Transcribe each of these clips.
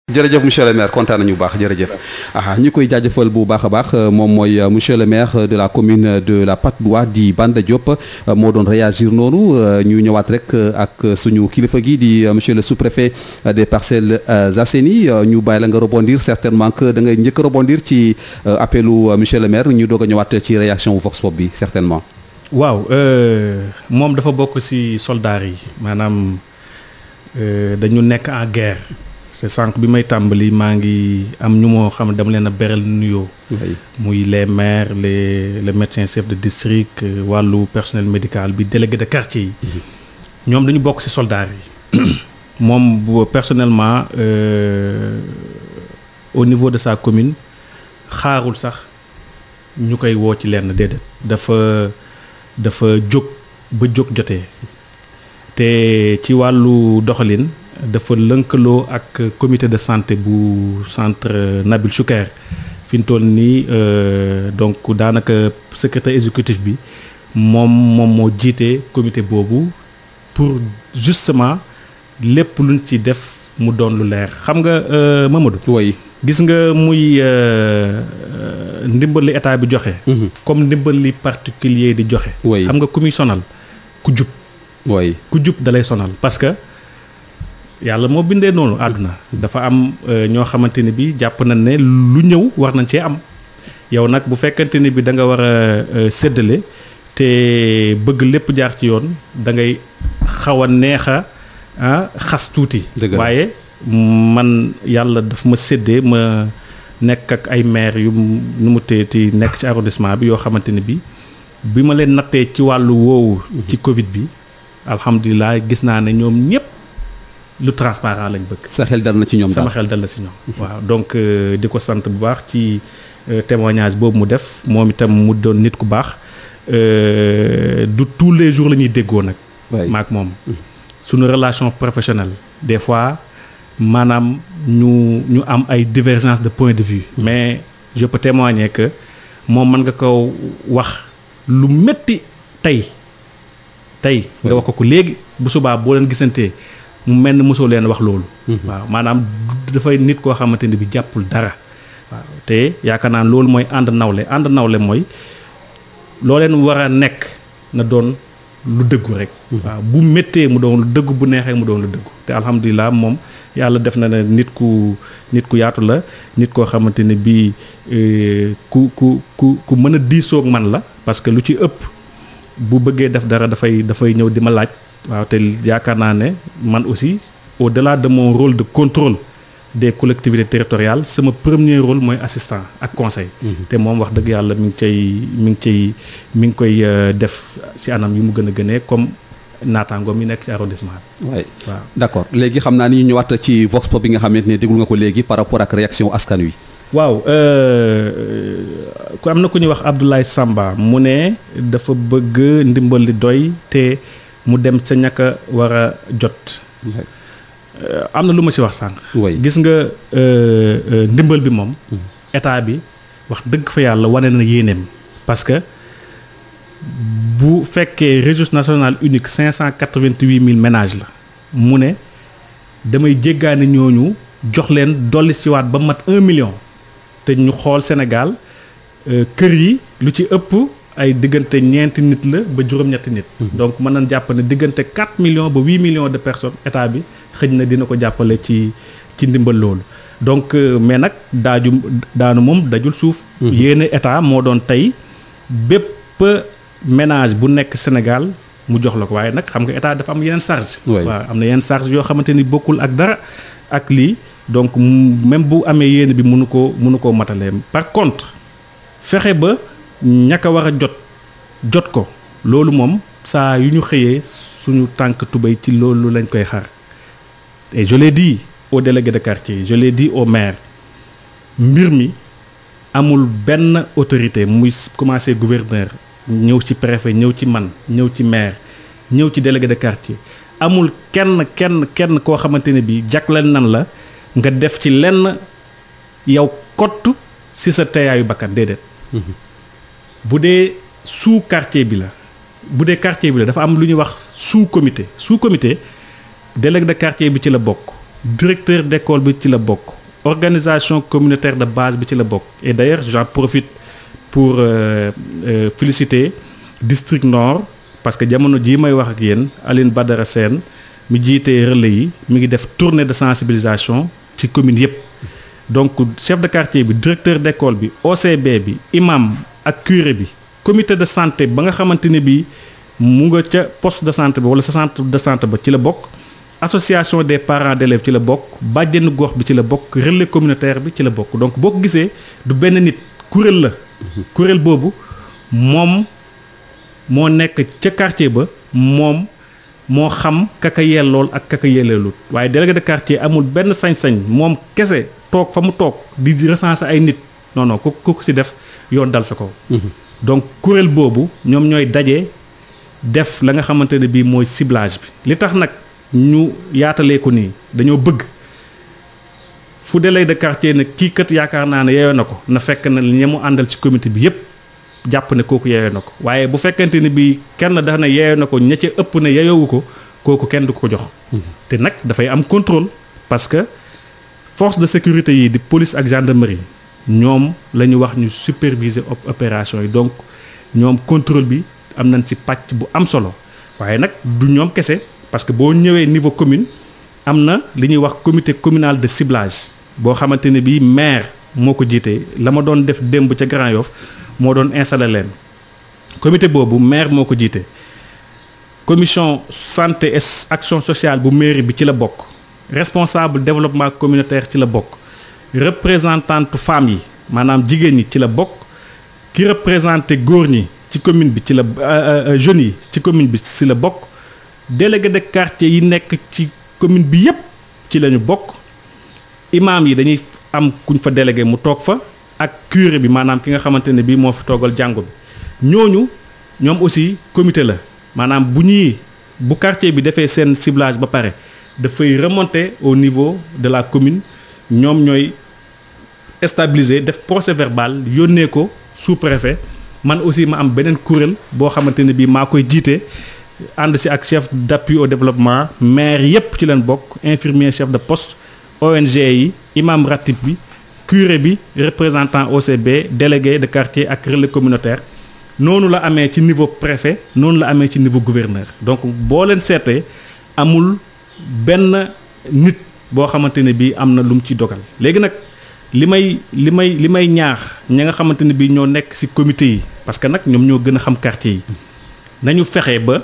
jërëjëf monsieur le maire kontaan nañu bu baax jërëjëf ñu koy jaajëfal bu baax a baax moom mooy monsieur le maire de la commune de la Patte d'Oie di Banda Diop moo doon réagir noonu ñu ñëwaat rek ak suñu kilifa gi di monsieur le sous-préfet des Parcelles Assainies ñu bàyyi la nga rebondir certainement que da ngay njëkk a rebondir ci appelu monsieur le maire ñu doog a ñëwaat ci réaction Vox Pop bi certainement. waaw moom dafa bokk ci soldats yi maanaam dañu nekk en guerre. c'est sànq bi may tàmbali maa ngi am ñu moo xam ne dama leen a beral nuyoo. muy les maires les médecins chefs de district wàllu personnel médical bi délégué de quartier yi. ñoom dañu bokk ci soldats yi. moom personnellement au niveau de sa commune xaarul sax ñu koy woo ci lenn déedéet. dafa jóg ba jóg jotee te ci wàllu doxalin. dafa lënkaloo ak comité de santé bu centre Nabil Choucair fi mu toll nii donc daanaka secrétaire exécutif bi moom moo jiite comité boobu pour justement lépp luñ ci def mu doon lu leer xam nga Mamadou. oui gis nga muy ndimbal li état bi joxe. comme ndimbal li particulier di joxe. xam nga ku muy sonal ku jub. ku jub dalay sonal parce que. yàlla moo bindee noonu àdduna dafa am ñoo xamante ni bi jàpp nañ ne lu ñëw war nañ cee am yow nag bu fekkante ni bi da nga war a séddale te bëgg lépp jaar ci yoon da ngay xaw a neex a xas tuuti. waaye man yàlla daf ma séddee ma nekk ak ay maire yu nu mu teeti nekk ci arrondissement bi yoo xamante ni bi ma leen nattee ci wàllu woowu. ci Covid bi alhamdulilah gis naa ne ñoom ñëpp. lu transparent lañ bëgg. sa xel dal na ci ñoom daal sama xel dal na ci ñoom. waaw donc di ko sant bu baax ci témoignage boobu mu def moom itam mu doon nit ku baax du tous les jours la ñuy déggoo nag. maak moom. suñu relation professionnelle des fois maanaam ñu am ay divergence de point de vue. mais je peux témoigner que moom mën nga ko wax lu metti tey nga wax ko léegi bu subaa boo leen gisantee. mu mel ni mosoo leen wax loolu. waaw maanaam dafay nit koo xamante ni bi jàppul dara. waaw te yaakaar naa loolu mooy ànd nawle mooy loo leen war a nekk na doon lu dëggu rek. waaw bu méttee mu doon lu dëggu bu neexee mu doon lu dëggu te alhamdulilah moom yàlla def na ne nit ku yaatu la nit koo xamante ni bii ku mën a diisoog man la parce que lu ci ëpp bu bëggee def dara dafay ñëw di ma laaj. waaw te yaakaar naa ne man aussi au-delà de mon rôle de contrôle des collectivités territoriales sama premier rôle mooy assistant ak conseil. te moom wax dëgg yàlla mi ngi koy def ci anam yu mu gën a gënee comme naataangoom yi nekk ci arrondissement bi. waaw d'accord léegi xam naa ni ñu ñëwaat ci Vox Pop bi nga xamante ne déglu nga ko léegi par rapport ak réaction askan wi. waaw ku am na ku ñuy wax Abdoulaye Samba mu ne dafa bëgg ndimbal li doy te. mu dem sa ñàkk a war a jot. am na lu ma ci wax sànq. gis nga ndimbal bi moom. état bi wax dëgg fa yàlla wane na yéeneem. parce que bu fekkee registre national unique 588 000 ménages la mu ne damay jéggaani ñooñu jox leen dolli ci waat ba mat 1 million. te ñu xool Sénégal kër yi lu ci ëpp. ay diggante ñeenti nit la ba juróom-ñetti nit. donc mën nañ jàpp ne diggante 4 millions ba 8 millions de personnes état bi xëj na dina ko jàppale ci ndimbal loolu. donc mais nag daanu moom dajul suuf. yéene état moo doon tey bépp ménage bu nekk Sénégal mu jox la ko waaye nag xam nga état dafa am yeneen charge. waaw am na yeneen charge yoo xamante ni bokkul ak dara ak lii donc même bu amee yéene bi mënu koo matalee par contre fexe ba. ñàkk a war a jot ko loolu moom saa yu ñu xëyee suñu tànk tubéy ci loolu lañ koy xaar et je l'ai dit aux délégués de quartier je l'ai dit au maire mbir mi amul benn autorité muy commencé gouverneur ñëw ci préfet ñëw ci man ñëw ci maire ñëw ci délégué de quartier amul kenn koo xamante ne bi jagleel nan la nga def ci lenn yow kott ci sa teeyaayu bakkan déedéet. bu dee sous quartier bi dafa am lu ñuy wax sous comité délégué de quartier bi ci la bokk directeur d'école bi ci la bokk organisation communautaire de base bi ci la bokk et d'ailleurs j'en profite pour féliciter district nord parce que jamono jii may wax ak yéen Aline Badara Sène mi jiite relais yi mi ngi def tournée de sensibilisation ci commune yépp donc chef de quartier bi directeur d'école bi OCB bi imam ak curé bi comité de santé ba nga xamante ne bii mu nga ca poste de santé ba wala sa centre de santé ba ci la bokk association des parents d'élèves ci la bokk bàjjenu gox bi ci la bokk relais communautaire bi ci la bokk donc boo ko gisee du benn nit kuréel la kuréel boobu moom moo nekk ca quartier ba moom moo xam kaka yellool ak kaka yelleelut waaye délégué de quartier amul benn sañ-sañ moom kese toog fa mu toog di recenser ay nit non non ku ci def yoon dal sa kaw donc kuréel boobu ñoom ñooy daje def la nga xamante ne bii mooy ciblage bi li tax nag ñu yaatalee ko nii dañoo bëgg fu délégué de quartier ne kii kat yaakaar naa ne yeyoo na ko na fekk na ña mu àndal ci comité bi yépp jàpp ne kooku yeyoo na ko waaye bu fekkente ni bii kenn dafa ne yeyoo na ko ña ca ëpp ne yeyoowu ko kooku kenn du ko jox te nag dafay am contrôle parce que force de sécurité yi di police ak gendarmerie ñoom la ñu wax ñu superviser opération yi donc ñoom contrôle bi am nañ ci pàcc bu am solo waaye nag du ñoom kese parce que boo ñëwee niveau commune am na li ñuy wax comité communal de ciblage boo xamante ne bii maire moo ko jiite la ma doon def démb ca Grand Yoff moo doon installé leen comité boobu maire moo ko jiite commission santé et action sociale bu mairie bi ci la bokk responsable développement communautaire ci la bokk représentante femmes yi maanaam jigéen ñi ci la bokk ki représenté góor ñi ci commune bi ci la jeunes yi ci commune bi ci la bokk délégué de quartier yi nekk ci commune bi yépp ci la ñu bokk imam yi dañuy am kuñ fa délégué mu toog fa ak curé bi maanaam ki nga xamante ne bii moo fi toogal jàngu bi ñoom aussi comité la maanaam bu quartier bi defee seen ciblage ba pare dafay remonter au niveau de la commune ñoom ñooy stabiliser def procès verbal yónnee ko sous-préfet man aussi ma am beneen kuréel boo xamante ne bii maa koy jiite ànd ci ak chef d'appui au développement maire yépp ci leen bokk infirmier chef de poste ONG yi imam ratib bi curé bi représentant OCB délégué de quartier ak relais communautaire noonu la amee ci niveau préfet noonu la amee ci niveau gouverneur donc boo leen seetee amul benn nit boo xamante ne bii am na lu mu ci dogal léegi nag li may ñaax ña nga xamante ne bii ñoo nekk ci comité yi parce que nag ñoom ñoo gën a xam quartier yi nañu fexe ba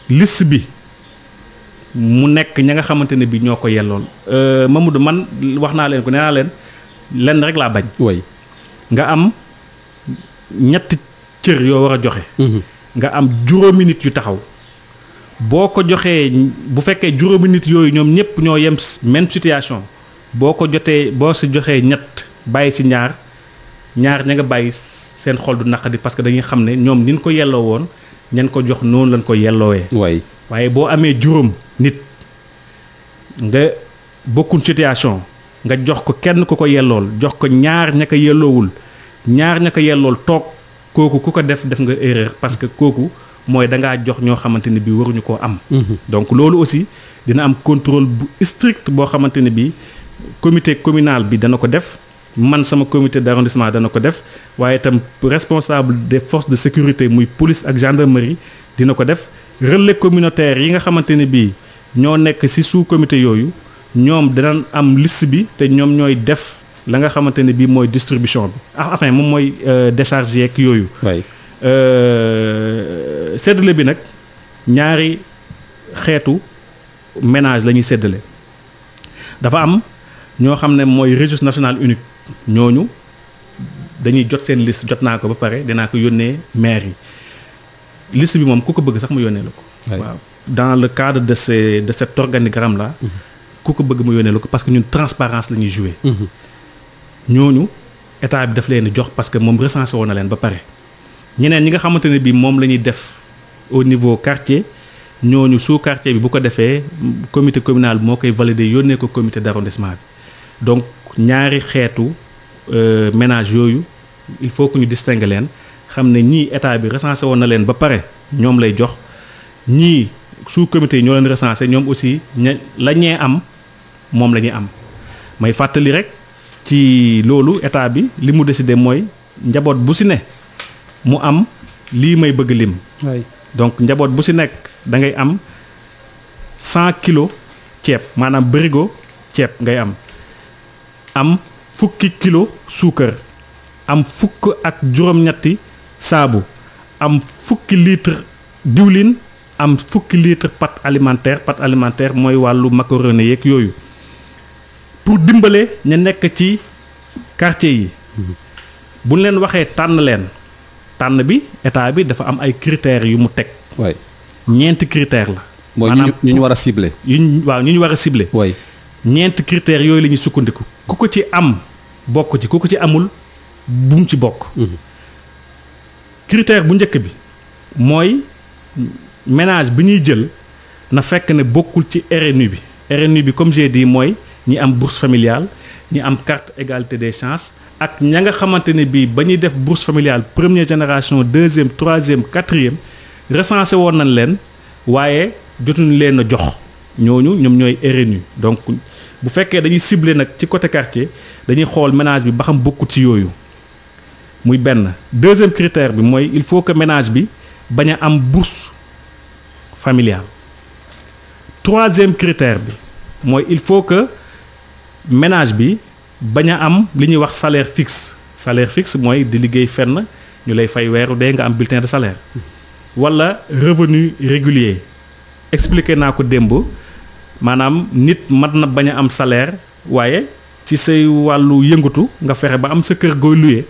liste bi mu nekk ña nga xamante ne bii ñoo ko yellool Mamadou man wax naa leen ko nee naa leen lenn rek laa bañ. way nga am ñetti cër yoo war a joxe. nga am juróomi nit yu taxaw boo ko joxee bu fekkee juróomi nit yooyu ñoom ñëpp ñoo yem même situation boo si joxee ñett bàyyi si ñaar ña nga bàyyi seen xol du naqadi parce que dañuy xam ne ñoom ni ñu ko yelloo woon ñan ko jox noonu lañ ko yelloowee. way waaye boo amee juróom nit nga bokkuñ situation nga jox ko kenn ku ko yellool jox ko ñaar ña ko yelloowul ñaar ña ko yellool toog kooku ku ko def nga erreur parce que kooku mooy dangaa jox ñoo xamante ne bii waruñu koo am. donc loolu aussi dina am contrôle bu strict boo xamante ne bii comité communal bi dana ko def man sama comité d'arrondissement dana ko def waaye itam responsable des forces de sécurité muy police ak gendarmerie dina ko def. relais communautaire yi nga xamante ne bii ñoo nekk ci sous comité yooyu ñoom dinañ am liste bi te ñoom ñooy def la nga xamante ne bii mooy distribution bi enfin moom mooy décharge yeeg yooyu. séddale bi nag ñaari xeetu ménage la ñuy séddale dafa am ñoo xam ne mooy registre national unique ñooñu dañuy jot seen liste jot naa ko ba pare dinaa ko yónnee maire yi. liste bi moom ku ko bëgg sax mu yónnee la ko. waaw dans le cadre de cet organigramme là. ku ko bëgg mu yónnee la ko parce que ñun transparence la ñuy jouer. ñooñu état bi daf leen di jox parce que moom recensé woon na leen ba pare. ñeneen ñi nga xamante ne bii moom la ñuy def au niveau quartier ñooñu sous quartier bi bu ko defee comité communal bi moo koy valider yónnee ko comité d'arrondissement bi donc ñaari xeetu ménage yooyu il faut que ñu distinguer leen. xam ne ñii état bi recensé woon na leen ba pare ñoom lay jox ñii sous comité yi ñoo leen recensé ñoom aussi la ñee am moom la ñuy am may fàttali rek ci loolu état bi li mu décidé mooy njaboot bu si ne mu am lii may bëgg lim. donc njaboot bu si nekk da ngay am 100 kilos ceeb maanaam bërigo ceeb ngay am fukki kilo suukar am fukk ak juróom-ñetti saabu am fukki litre diwlin am fukki litre pâte alimentaire mooy wàllu macaroni yeeg yooyu pour dimbale ñu nekk ci quartier yi bu ñu leen waxee tànn bi état bi dafa am ay critères yu mu teg. waay 9 critères la. mooy ñu war a ciblé. waaw ñu war a ciblé. waay 9 critères yooyu la ñuy sukkandiku. ku ko ci am bokk ci ku ko ci amul bu mu ci bokk. critère bu njëkk bi mooy ménage bi ñuy jël na fekk ne bokkul ci RNU bi. RNU bi comme j'ai dit mooy ñi am bourse familiale ñi am carte égalité des chances ak ña nga xamante ne bii ba ñuy def bourse familiale première génération deuxième troisième quatrième recensé woon nañ leen waaye jotuñu leen a jox ñooñu ñoom ñooy RNU. donc bu fekkee dañuy ciblé nag ci côté quartier dañuy xool ménage bi ba xam bokkul ci yooyu muy benn. deuxième critère bi mooy il faut que ménage bi bañ a am bourse familiale. troisième critère bi mooy il faut que ménage bi bañ a am li ñuy wax salaire fixe mooy di liggéey fenn ñu lay fay weeru dee nga am bulletin de salaire wala revenu régulier. expliqué naa ko démb maanaam nit mat na bañ a am salaire waaye ci say wàllu yëngatu nga fexe ba am sa kër gooy luye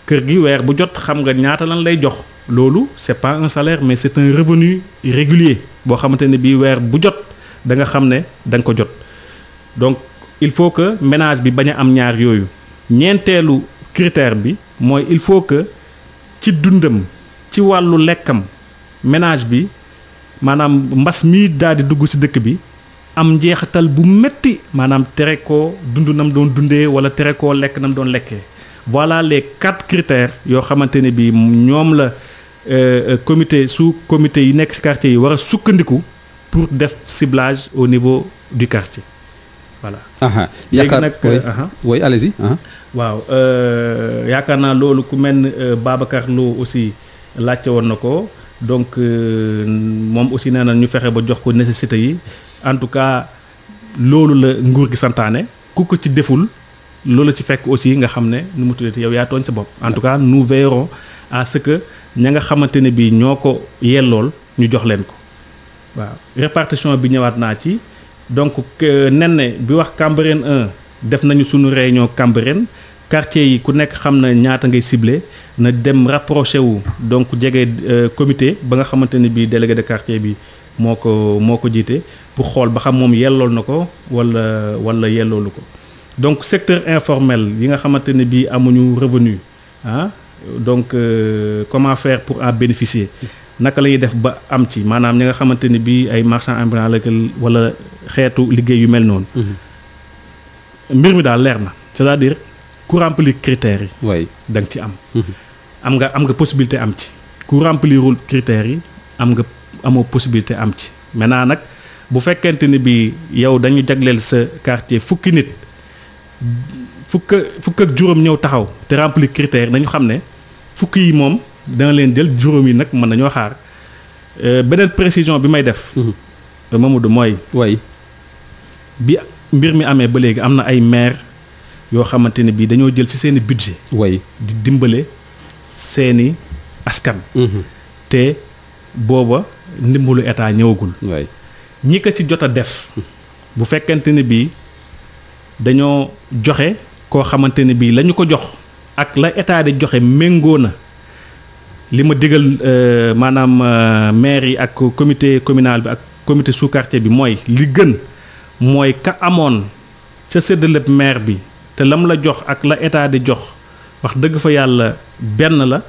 kër gi weer bu jot xam nga ñaata lan lay jox loolu c'est pas un salaire mais c'est un revenu régulier boo xamante ne bii weer bu jot da nga xam ne da nga ko jot donc il faut que ménage bi bañ a am ñaar yooyu. ñeenteelu critère bi mooy il faut que ci dundam ci wàllu lekkam ménage bi maanaam mbas mi daal di dugg ci dëkk bi am njeexital bu metti maanaam tere koo dund nam doon dundee wala tere koo lekk nam doon lekkee. voilà les 4 critères yoo xamante ne bii ñoom la comité sous comité yi nekk ci quartier yi war a sukkandiku pour def ciblage au niveau du quartier voilà. yaakaar nag oui allez-y. waaw yaakaar naa loolu ku mel ni Babacar Lo aussi laajte woon na ko donc moom aussi nee na ñu fexe ba jox ko nécessité yi en tout cas loolu la nguur gi santaane ku ko ci deful. loolu ci fekk aussi nga xam ne nu mu tuddati yow yaa tooñ sa bopp en tout cas nous veillerons à ce que ña nga xamante ne bii ñoo ko yellool ñu jox leen ko waaw répartition bi ñëwaat naa ci donc nen ne bi wax Cambérène 1 def nañu suñu réunion Cambérène quartier yi ku nekk xam na ñaata ngay ciblé na dem rapproché wu donc jege comité ba nga xamante ne bii délégué de quartier bi moo ko jiite pour xool ba xam moom yellool na ko wala yelloolu ko. donc secteur informel yi nga xamante ne bii amuñu revenu donc comment faire pour en bénéficier naka la ñuy def ba am ci maanaam ñi nga xamante ne bii ay marchands ambulants wala xeetu liggéey yu mel noonu. mbir mi daal leer na c'est-à-dire ku remplir critères yi. oui da nga ci am. am nga possibilité am ci. ku remplirul critères yi amoo possibilité am ci maintenant nag bu fekkente ne bii yow dañu jagleel sa quartier fukki nit. fukk ak juróom ñëw taxaw te remplir critères nañu xam ne fukk yi moom dana leen jël juróom yi nag mën nañoo xaar beneen précision bi may def. Mamadou mooy. way bi mbir mi amee ba léegi am na ay maire yoo xamante ne bii dañoo jël ci seeni budget. way di dimbale seeni askan. te booba ndimbalu état ñëwagul. way ñi ko ci jot a def. bu fekkente ne bii dañoo joxe koo xamante ne bii la ñu ko jox ak la état di joxe méngoo na li ma digal maanaam maire yi ak comité communal bi ak comité sous quartier bi mooy li gën mooy ka amoon ca séddaleb maire bi te lam la jox ak la état di jox wax dëgg fa yàlla benn la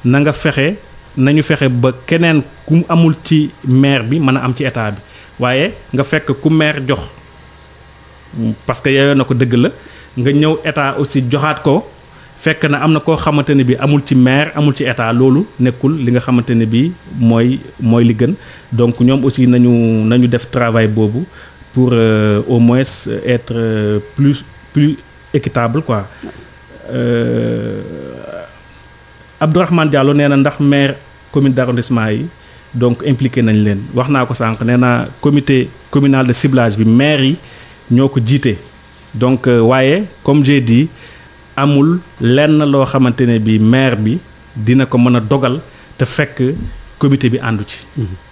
na nga fexe nañu fexe ba keneen ku amul ci maire bi mën a am ci état bi waaye nga fekk ku maire jox parce que yeyoo na ko dëgg la nga ñëw état aussi joxaat ko fekk na am na koo xamante ne bi amul ci maire amul ci état loolu nekkul li nga xamante ne bi mooy li gën donc ñoom aussi nañu def travail boobu pour au moins être plus équitable quoi. Abdourahmane Diallo nee na ndax maire commune d'arrondissement yi donc impliqué nañ leen wax naa ko sànq nee naa comité communal de ciblage bi maire yi ñoo ko jiite donc waaye comme j'ai dit amul lenn loo xamante ne bi maire bi dina ko mën a dogal te fekk comité bi àndu ci.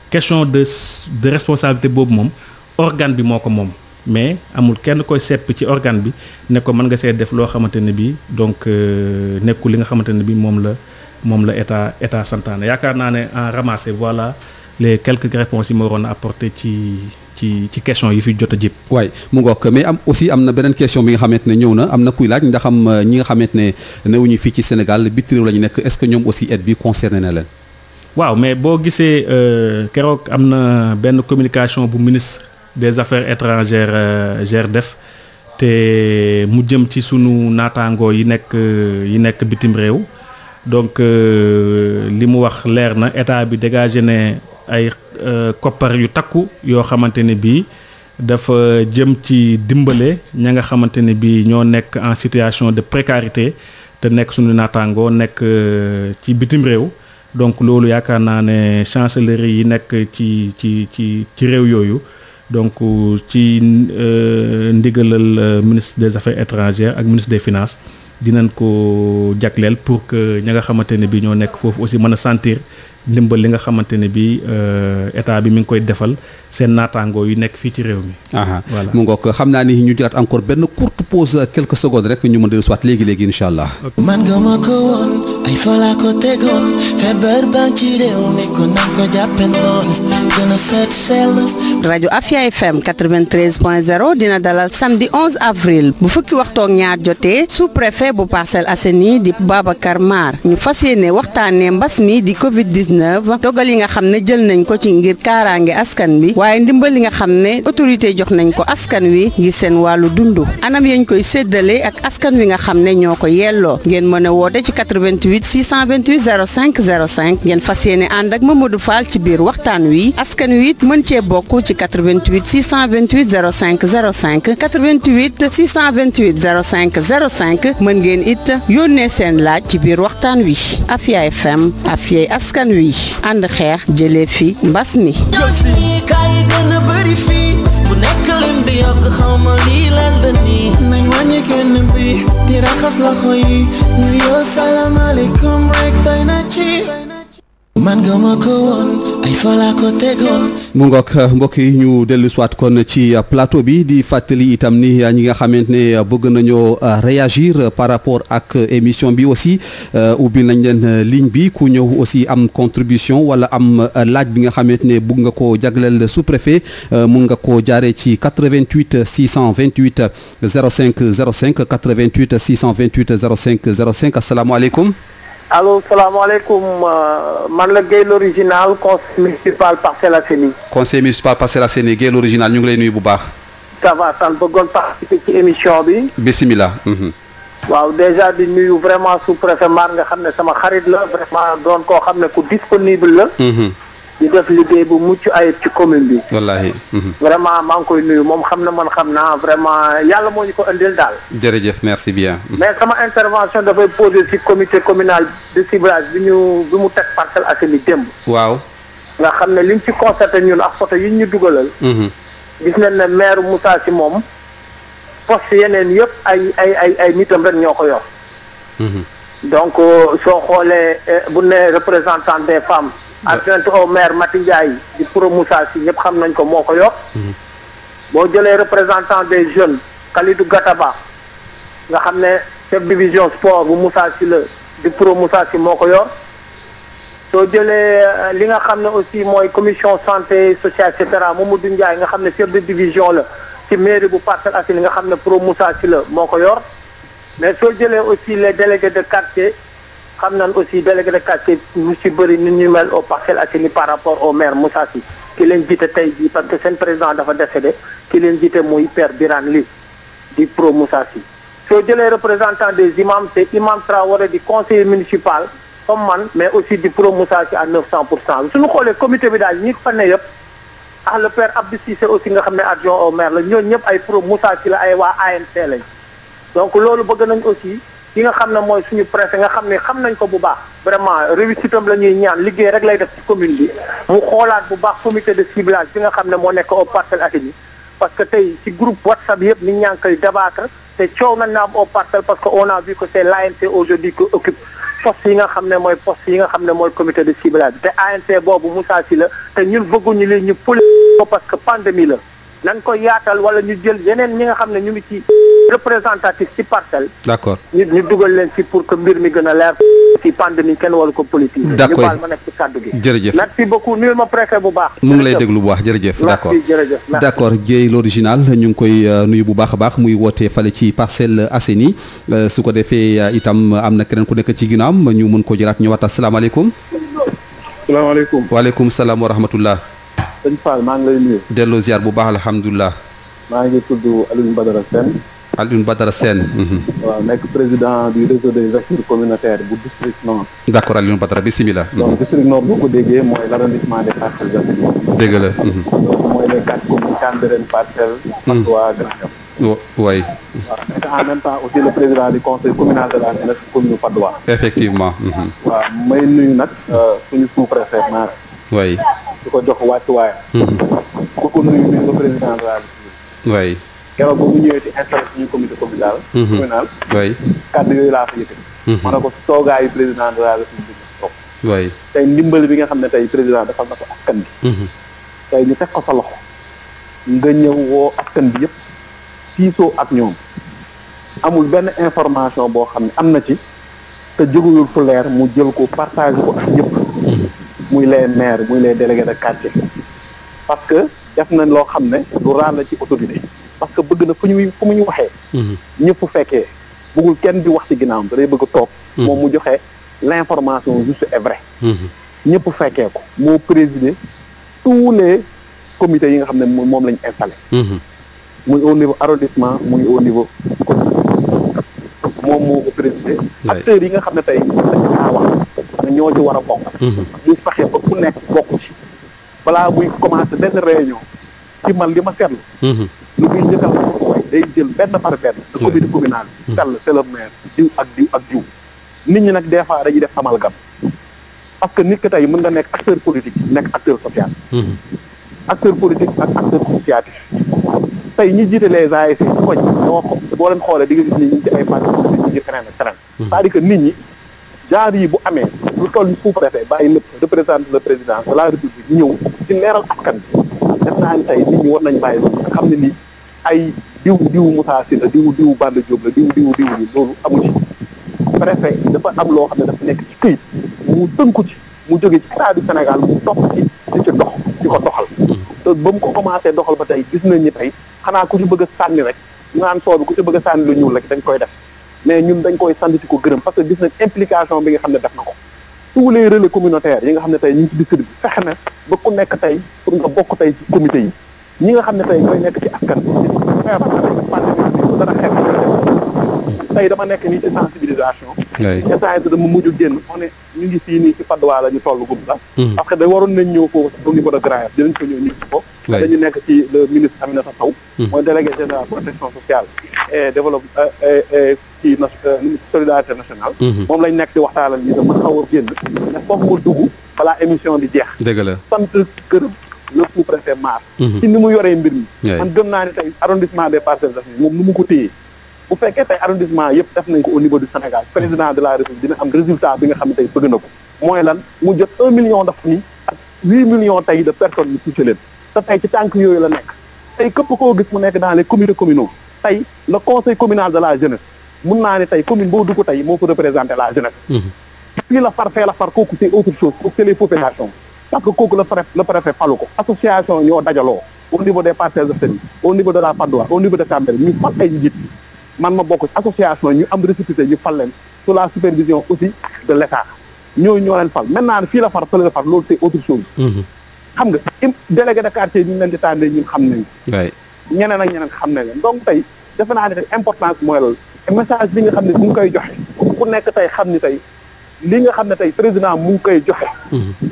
question de responsabilité boobu moom organe bi moo ko moom mais amul kenn koy sepp ci organe bi ne ko mën nga see def loo xamante ne bi donc nekkul li nga xamante ne bi moom la état santaane yaakaar naa ne en ramassé voilà les quelques réponses yi ma waroon a apporter ci question yi fi jot a jib waay mu ngoog mais am na beneen question bi nga xamante ne ñëw na am na kuy laaj ndax am ñi nga xamante ne newuñu fii ci Sénégal biti réew la ñu nekk est-ce que ñoom aussi aide bi concerné na leen. waaw mais boo gisee keroog am na benn communication bu ministre des affaires étrangères def te mu jëm ci sunu naataangoo yi nekk bitim réew donc li mu wax leer na état bi dégagé ne ay koppar yu takku yoo xamante ne bii dafa jëm ci dimbale ña nga xamante ne bii ñoo nekk en situation de précarité te nekk sunu naataangoo nekk ci bitim réew donc loolu yaakaar naa ne chancellerie yi nekk ci réew yooyu donc ci ndigalal ministre des affaires étrangères ak ministre des finances dinañ ko jagleel pour que ña nga xamante ne bi ñoo nekk foofu aussi mën a sentir ndimbal li nga xamante ne bi état bi mi ngi koy defal seen naataangoo yu nekk fii ci réew mi. voilà mu ngoog xam naa ni ñu jëlaat encore benn courte pause quelques secondes rek ñu mën di soit léegi incha allah. man nga ma ko woon ay fa laa ko tegoon feebar baa ci réew mi ko nan ko jàppe noonu gën a seet sell. rajo Afia FM 93.0 dina dalal samedi 11 avril bu fukki waxtoog ñaar jotee sous-préfet bu Parcelles Assainies di Babacar Mar ñu fas yéene waxtaanee mbas mi di Covid-19 dogal yi nga xam ne jël nañ ko ci ngir kaaraange askan bi waaye ndimbal li nga xam ne autorité jox nañ ko askan wi ngir seen wàllu dundu anam yañ koy séddale ak askan wi nga xam ne ñoo ko yelloo ngeen mën a woote ci 88 628 05 05 ngeen fas yéene ànd ak Mamadou Fall ci biir waxtaan wi askan wi it mën cee bokk ci 88 628 05 05 88 628 05 05 mën ngeen it yónnee seen laaj ci biir waxtaan wi Afia FM Afia askan wi ànd xeex jëlee fi mbas mi. kaay gën a bëri fii bu nekk lim bi yokk xawma lii lan la nii nañ wàññi kenn bi di raxas loxo yi nuyoo salaamaaleykum rek doy na ci man nga ma ko woon ay fa laa ko tegoon. mu ngoog mbokk yi ñu dellu soit kon ci plateau bi di fàttali itam ni ñi nga xamante ne bëgg nañoo réagir par rapport ak émission bi aussi ubbil nañ leen ligne bi ku ñëw aussi am contribution wala am laaj bi nga xamante ne bëgg nga ko jagleel sous-préfet mun nga ko jaaree ci 88 628 05 05 88 628 05 05 asalaamaaleykum. allo salaamaaleykum man la Guèye l'original conseil municipal Parcelles Assainies. conseil municipal Parcelles Assainies Guèye l'original ñu ngi lay nuyu bu baax. ça va sant bëggoon participer ci émission bi. bisimilah. waaw déjà di nuyu vraiment sous-préfet Mar nga xam ne sama xarit la vraiment doon koo xam ne ku disponible la. di def liggéey bu mucc ayib ci commune bi. wallaahi. vraiment maa ngi koy nuyu moom xam na man xam naa vraiment yàlla moo ñu ko indil daal. jërëjëf merci bien. mais sama intervention dafay poser ci comité communal de ciblage bi mu teg Parcelles Assainies démb. waaw. nga xam ne liñ ci constaté ñun ak photo yi ñu dugalal. gis nañ ne maire Moussa Sy moom poste yeneen yëpp ay nitam rek ñoo ko yor. donc soo xoolee bu ne représentant des femmes. adjointe au maire Mati Ndiaye di pro Moussa Sy ñëpp xam nañ ko moo ko yor. boo jëlee représentant des jeunes Khalidou Gataba nga xam ne chef division sport bu Moussa Sy la di pro Moussa Sy moo ko yor. soo jëlee li nga xam ne aussi mooy commission santé sociale et cetera Mamadou Ndiaye nga xam ne chef de division la ci mairie bu Parcelles Assainies nga xam ne pro Moussa Sy la moo ko yor. mais soo jëlee aussi les délégués de quartier xam nañ aussi délégué de quartier ñu ci bëri ni ñu mel au Parcelles Assainies par rapport au maire Moussa Sy ki leen jiite tey jii parce que seen président dafa décédé ki leen jiite muy père Birane Ly di pro Moussa Sy soo jëlee représentant des imams c'est imam Traoré di conseiller municipal comme man mais aussi di Pro Moussa Sy à 900%. suñu xoolee comité bi daal ñi fa ne yëpp ah le père Abdou Cissé aussi nga xam ne adjoint au maire la ñooñu ñëpp ay Pro Moussa Sy la ay waa ANC lañ donc loolu bëgg nañ aussi ki nga xam ne mooy suñu préfet nga xam ne xam nañ ko bu baax vraiment réussite am la ñuy ñaan liggéey rek lay def ci commune bi mu xoolaat bu baax comité de ciblage bi nga xam ne moo nekk au Parcelles Assainies parce que tey ci groupe WhatsApp yëpp nit ñaa ngi koy débattre te coow nañ na am au Parcelles parce que on a vu que c'est l'ANC aujourd'hui qui occupe poste yi nga xam ne mooy poste yi nga xam ne mooy comité de ciblage te ANC boobu Moussa Sy la te ñun bëgguñu li ñu poli ko parce que pandémie la nañ ko yaatal wala ñu jël yeneen ñi nga xam ne ñu ngi ci représentatif ci parcelle. d'accord ñu dugal leen ci pour que mbir mi gën a leer ci pandémie kenn waru ko politique. d'accord ñu baal ma nekk ci kàddu gi. jërëjëf merci beaucoup nuyul ma préfet bu baax. mu ngi lay déglu bu baax jërëjëf. d'accord merci jërëjëf d'accord Dieye l'original ñu ngi koy nuyu bu baax a baax muy wootee fale ci Parcelles Assainies su ko defee itam am na keneen ku nekk ci ginnaawam ñu mën ko jëlaat ñëwaat asalaamaaleykum. salaamaaleykum. waaleykum salaam wa rahmatullah. sëñ Fall maa ngi lay nuyu. delloo ziar bu baax alhamdulilah. maa ngi tudd Alioune Badara Sène. Alioune Badara Sène. waaw nekk président du réseau des acteurs communautaires bu district nord. d'accord Alioune Badara bisimilah. donc district nord boo ko déggee mooy l'arrondissement des Parcelles Assainies. dégg la. donc mooy les 4 communes Cambérène Parcelles. Patte d'Oie Grand Yoff. oui. waaw nekk en même temps aussi le président du conseil communal de la jeunesse commune Patte d'Oie. effectivement. waaw may nuyu nag suñu sous-préfet Mar. oui. di ko jox wàccuwaayam. ku ko nuyu le président de la République. oui. keroog ba mu ñëwee ci installé suñu comité communal. oui. kàddu yooyu laa fa yëkkati. ma ne ko toogaayu président de la République toog. oui. tey ndimbal bi nga xam ne tey président defal na ko askan bi. tey ñu teg ko sa loxo. nga ñëw woo askan bi yëpp. siisoo ak ñoom. amul benn information boo xam ne am na ci. te jógulul fu leer mu jël ko partagé ko ak ñëpp. muy les maires muy les délégués de quartier. parce que def nañ loo xam ne lu raar la ci autorité. parce que bëgg na fu mu ñu waxee. ñëpp fekkee bëggul kenn di wax ci ginnaawam da day bëgg toog. moom mu joxe l'information juste et vrai. ñëpp fekkee ko moo présider tous les comités yi nga xam ne moom lañu installé. muy au niveau arrondissement muy au niveau commune moom moo ko présider. acteurs yi nga xam ne tey dañu kaa wax ne ñoo ci war a bokk. ñu fexe ba ku nekk bokk ci balaa muy commencer benn réunion ci man li ma seetlu. lu muy njëkkal mooy day jël benn par benn. le comité communal bi. c'est le maire diw ak diw ak diw. nit ñi nag des fois dañuy def amalgame parce que nit ki tey mën nga nekk acteur politique nekk acteur social. acteur politique ak acteur associatif. tey ñi jiite les ASC koñ ñoo ko boo leen xoolee di nga gis ni ñu ci ay parti politique ñu ci feneen ak feneen. c'est-à-dire que nit ñi genre yi bu amee lu toll ni sous-préfet bàyyi lépp représente le président de la république ñëw ci leeral askan bi def naa ni tey nit ñi war nañ bàyyi loolu nga xam ne nii ay diw Moussa Sy la diw Banda Diop la diw yi loolu amu ci préfet dafa am loo xam ne dafa nekk ci këyit mu tënku ci mu jóge ci état du Sénégal mu topp ci di ci dox di ko doxal te ba mu ko commencé doxal ba tey gis nañ ni tey xanaa ku ci bëgg a sànni rek ñu naan soo bi ku ci bëgg a sànni lu ñuul rek dañ koy def mais ñun dañ koy sant ci ko gërëm parce que gis nañ implication bi nga xam ne def na ko tous les relais communautaires yi nga xam ne tey ñu ngi ci district bi fexe na ba ku nekk tey pour nga bokk tey ci comité yi ñi nga xam ne tey ñooy nekk ci askan bi feebar na tey pandémie bi dara xew tey dama nekk nii ci sensibilisation essence dama mujj génn moo ne ñu ngi fii nii ci Patte d'Oie la ñu toll gum la parce que da waroon nañ ñëw foofu au niveau de Grand Yoff dinañ ko ñëw ñu ko dañu nekk ci le ministre Aminata Sow mooy délégué général protection sociale et développement ci solidarité nationale moom lañ nekk ci waxtaanal ñi da mën xaw a génn ne foofu mu dugg balaa émission di jeex dëgg la sant gërëm le sous-préfet Mar ci ni mu yoree mbir mi man gëm naa ni tey arrondissement des Parcelles Assainies moom nu mu ko téyee bu fekkee tey arrondissement yëpp def nañ ko au niveau du Sénégal président de la République dina am résultat bi nga xam ne tey bëgg na ko mooy lan mu jot 1 million de familles ak 8 millions tey de personnes yu touché leen te tey ci tànk yooyu la nekk tey képp koo gis mu nekk dans les comités communaux tey le conseil communal de la jeunesse mun naa ne tey commune boo dugg tey moo fa représenté la jeunesse fii la far fee la far kooku c'est autre chose kooku c'est les populations parce que kooku le préfet falu ko association ñoo dajaloo au niveau des Parcelles Assainies au niveau de la Patte d'Oie au niveau de Cambérène ñu fal ay njiit man ma bokk ci association ñu am récépissé ñu fal leen sous la supervision aussi de l'État ñooñu ñoo leen fal maintenant fii la far fële la far loolu c'est autre chose xam nga délégué de quartier ñu leen di tànnee ñun xam nañ ñeneen ak ñeneen xam nañ leen donc tey defe naa ne importance mooy loolu message bi nga xam ne mu ngi koy joxe ku nekk tey xam ni tey li nga xam ne tey président mu ngi koy joxe.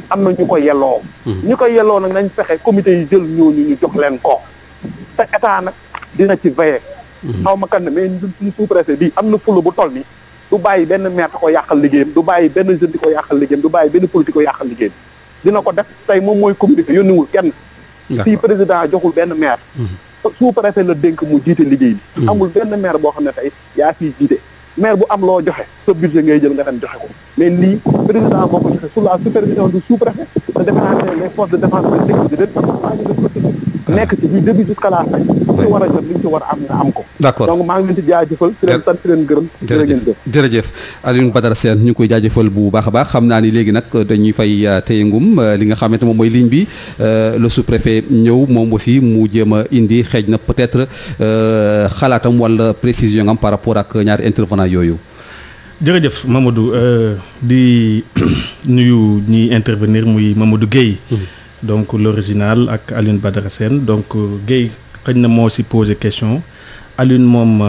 am na ñu ko yelloo. ñu koy yelloo nag nañ fexe comité yi jël ñooñu ñu jox leen ko te état nag dina ci veiller. xaw ma kan ne mais ñun suñu sous-préfet bii am na fula bu toll ni du bàyyi benn maire ko yàqal liggéeyam du bàyyi benn jeune di ko yàqal liggéeyam du bàyyi benn politique ko yàqal liggéeyam dina ko def tey moom mooy communauté yónniwul kenn. fii président joxul benn maire. sous-préfet la dénk mu jiite liggéey bi. amul benn maire boo xam ne tey yaa fiy jiite maire bu am loo joxe sa budget ngay jël nga dem joxe ko mais lii président boo ko joxe sous la supervision du sous-préfet te defe naa ne les forces de défense et de sécurité dañ ko nekk ci bi début jusqu'à la fin li ci war a jot li ñu ci war a am nga am ko. d'accord donc maa ngi leen di jaajëfal ci leen sant ci leen gërëm. jërëjëf Alioune Badara Sène ñu koy jaajëfal bu baax a baax xam naa ni léegi nag dañuy fay téye ngum li nga xamante moom mooy ligne bi le sous-préfet ñëw moom aussi mu jéem a indi xeej na peut-être xalaatam wala précision am par rapport ak ñaari intervenant yooyu. jërëjëf Mamadou di nuyu ñi intervenir muy Mamadou Guèye. donc l'original ak Alioune Badara Sène donc Guèye xëy na moo si posé question Alioune moom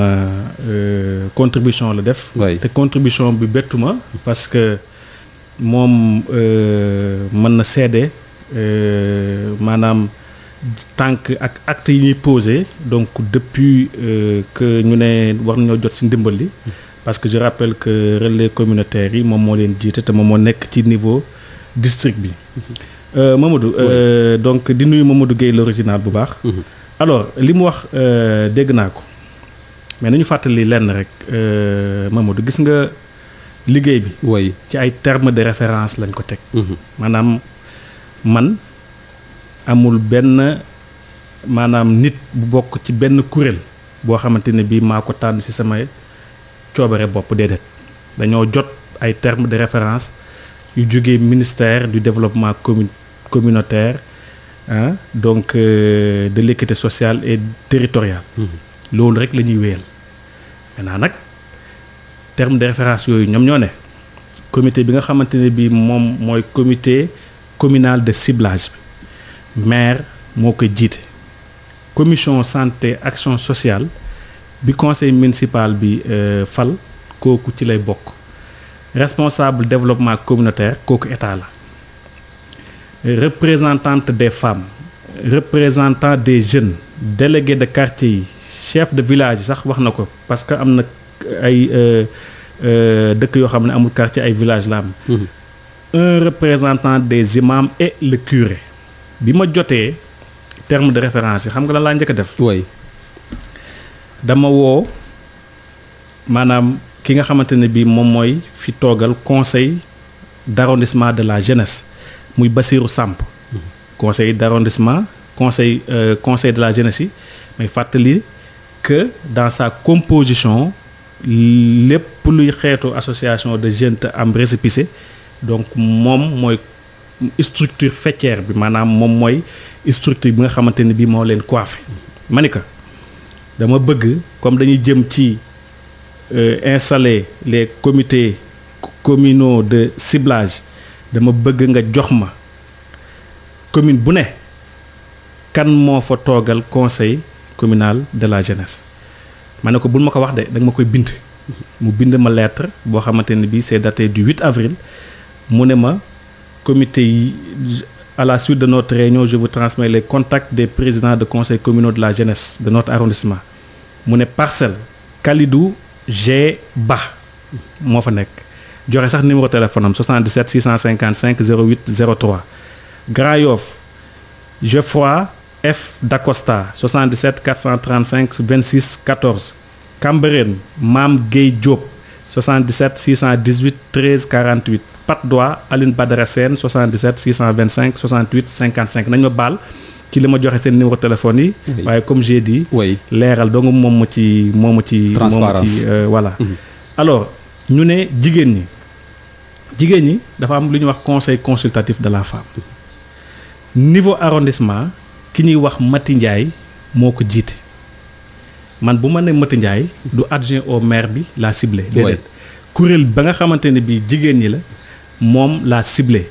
contribution la def. te contribution bi bettuma parce que moom mën na seede maanaam tànk ak acte yi ñuy posé donc depuis que ñu ne war nañoo jot si ndimbal li parce que je rappelle que relais communautaires yi moom moo leen jiite te moom moo nekk ci niveau district bi. Mamadou donc di nuyu Mamadou Guèye l'original bu baax. alors li mu wax dégg naa ko mais nañu fàttali lenn rek Mamadou gis nga liggéey bi. oui ci ay termes de référence lañ ko teg. maanaam man amul benn maanaam nit bu bokk ci benn kuréel boo xamante ne bii maa ko tànn ci samay coobare bopp déedéet dañoo jot ay termes de référence yu jógee ministère du développement communautaire donc de l'équité sociale et territoriale. loolu rek la ñuy wéyal maintenant nag terme de référence yooyu ñoom ñoo ne comité bi nga xamante ne bii moom mooy comité communal de ciblage bi maire moo koy jiite commission santé action sociale bi conseil municipal bi fal kooku ci lay bokk responsable développement communautaire kooku état la représentante des femmes représentant des jeunes délégué de quartier yi chef de village yi sax wax na ko parce que am na ay dëkk yoo xam ne amul quartier ay village la am un représentant des imams et le curé bi ma jotee terme de référence yi xam nga lan laa njëkk a def dama woo maanaam ki nga xamante ne bii moom mooy fi toogal conseil d'arrondissement de la jeunesse muy Bassirou Samp conseil d'arrondissement conseil de la jeunesse yi may fàttali que dans sa composition lépp luy xeetu association de jeunes te am récépissé donc moom mooy structure faîtière bi maanaam moom mooy structure bi nga xamante ne bii moo leen coiffé ma ni ko dama bëgg comme dañuy jëm ci installer les comités communaux de ciblage dama bëgg nga jox ma commune bu ne kan moo fa toogal conseil communal de la jeunesse ma ne ko bul ma ko wax de danga ma koy bind mu bind ma lettre boo xamante ne bii c'est daté du 8 avril mu ne ma comité yi à la suite de notre réunion je vous transmets les contacts des présidents de conseils communaux de la jeunesse de notre arrondissement mu ne parcelle Kalidou G Ba moo fa nekk joxe sax numéro téléphone am 77 655 08 03 Grand Yoff Geoffroy F Dacosta 77 435 26 14 Cambérène Mame Gueye Diop 77 618 13 48 Patte d'Oie Alioune Badara Sène 77 625 68 55 nañ ma baal ci li ma joxe seen numéro téléphone yi. waaye comme j'ai dit. leeral donc moom ma ci transparence voilà. alors ñu ne jigéen ñi dafa am lu ñuy wax conseil consultatif de la femme niveau arrondissement ki ñuy wax Mati Ndiaye moo ko jiite man bu ma ne Mati Ndiaye du adjoint au maire bi la ciblé. déedéet kuréel ba nga xamante ne bii jigéen ñi la moom la ciblé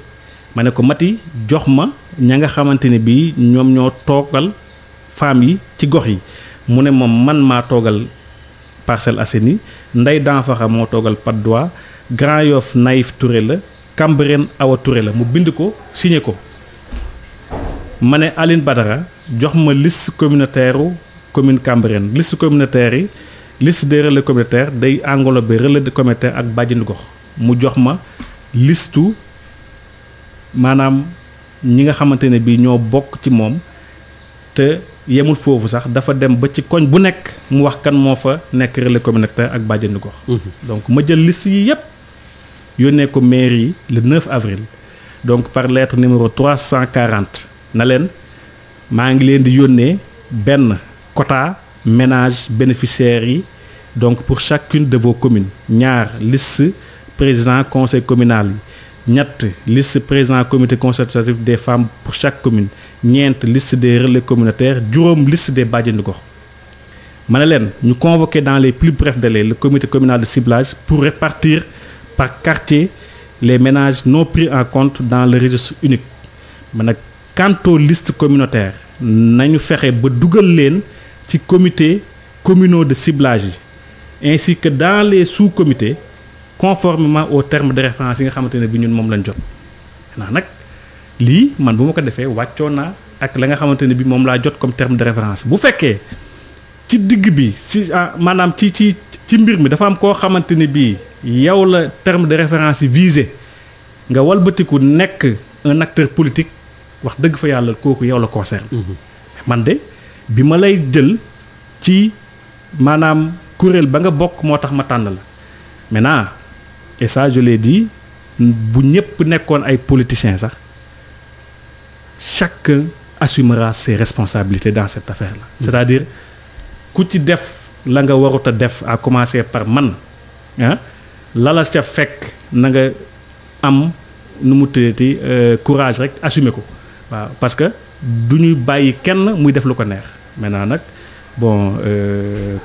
ma ne ko Mati jox ma ña nga xamante ne bii ñoom ñoo toogal femmes yi ci gox yi mu ne moom man maa toogal Parcelles Assainies Ndeye Danfara moo toogal Patte d'Oie Grand Yoff Naïf Touré la Cambérène Awa Touré la mu bind ko signé ko ma ne Aline Badara jox ma liste communautaire commune Cambérène liste communautaire yi liste des relais communautaires day englobé relais de communautaire ak bàjjenu gox mu jox ma listu maanaam ñi nga xamante ne bii ñoo bokk ci moom te yemul foofu sax dafa dem ba ci koñ bu nekk mu wax kan moo fa nekk relais communautaire ak bàjjenu gox donc ma jël liste yi yépp yónnee ko mairie yi le 9 avril donc par lettre numéro 340 na leen maa ngi leen di yónnee benn quota ménage bénéficiaires yi donc pour chacune de vos communes ñaar liste président conseil communal yi ñett liste président comité consultatif des femmes pour chaque commune ñeent liste des relais communautaires juróom liste des bàjjenu gox ma ne leen ñu convoquer dans les plus brefs délais le comité communal de ciblage pour répartir par quartier les ménages non pris en compte dans le registre unique ma nag quant aux listes communautaires nañu fexe ba dugal leen ci comité communaux de ciblage yi ainsi que dans les sous-comités conformément aux termes de référence yi nga xamante ne bi ñun moom lañ jot ndax nag lii man bu ma ko defee wàccoon naa ak la nga xamante ne bi moom laa jot comme terme de référence bu fekkee ci digg bi si maanaam ci mbir mi dafa am koo xamante ne bii yow la terme de référence yi visé nga walbatiku nekk un acteur politique wax dëgg fa yàlla kooku yow la concerne man de bi ma lay jël ci maanaam kuréel ba nga bokk moo tax ma tànn la maintenant et ça je l'ai dit bu ñëpp nekkoon ay politiciens sax chacun assumera ses responsabilités dans cette affaire-là c'est-à-dire ku ci def la nga warut a def à commencer par man lala ca fekk na nga am nu mu tëddati courage rek assumer ko waaw parce que du ñuy bàyyi kenn muy def lu ko neex maintenant nag bon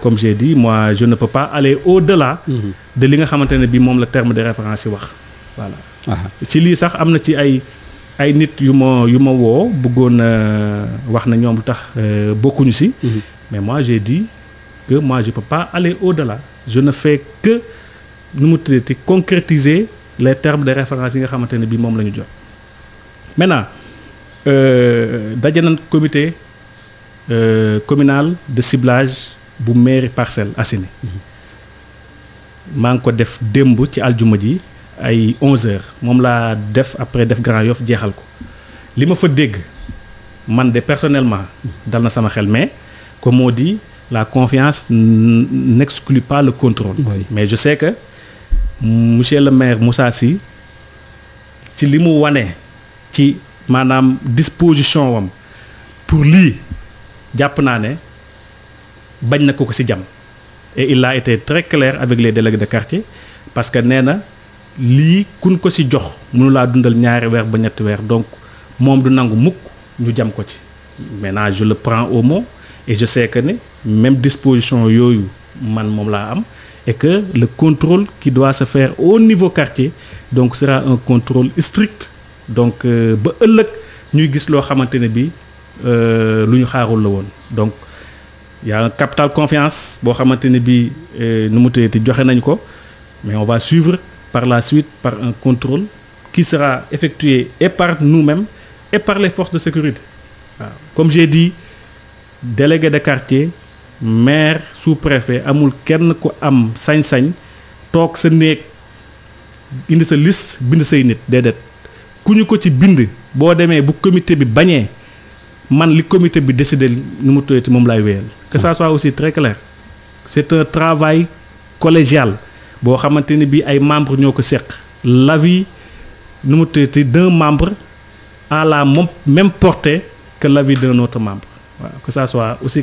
comme j'ai dit moi je ne peux pas aller au-delà de li nga xamante ne bi moom la terme de référence yi wax voilà ci lii sax am na ci ay nit yu ma woo bëggoon wax na ñoom lu tax bokkuñu si mais moi j'ai dit que moi je peux pas aller au-delà je ne fais que nu mu tuddati concrétiser les termes de référence yi nga xamante ne bi moom la ñu jot maintenant daje nañ comité communal de ciblage bu mairie Parcelles Assainies maa ngi ko def démb ci aljuma ji ay 11h moom laa def après def Grand Yoff jeexal ko li ma fa dégg man de personnellement dal na sama xel mais comme on dit la confiance n'exclut pas le contrôle mais je sais que monsieur le maire Moussa Sy ci li mu wane ci maanaam disposition wam pour lii jàpp naa ne bañ na ko ci jàmm et il a été très clair avec les délégués de quartier parce que nee na lii kun ko ci jox mënu laa dundal ñaari weer ba ñetti weer donc moom du nangu mukk ñu jam ko ci maintenant je le prends au mot et je sais que ne même disposition yooyu man moom laa am et que le contrôle qui doit se faire au niveau quartier donc sera un contrôle strict donc ba ëllëg ñuy gis loo xamante ne bi lu ñu xaarul la woon donc y a un capital confiance boo xamante ne bi nu mu tëddee joxe nañ ko mais on va suivre par la suite par un contrôle qui sera effectué et par nous-mêmes et par les forces de sécurité waaw comme j'ai dit délégué de quartier maire sous-préfet amul kenn ku am sañ-sañ toog sa néeg indi sa liste bind say nit déedéet ku ñu ko ci bind boo demee bu comité bi bañee man li comité bi décidé nu mu tëddee moom laay wéyal que ça soit aussi très clair c'est un travail collégial boo xamante ni bii ay membres ñoo ko seq l'avis nu mu tëddee d'un membre à la même portée que l'avis d'un autre membre waaw que ça soit aussi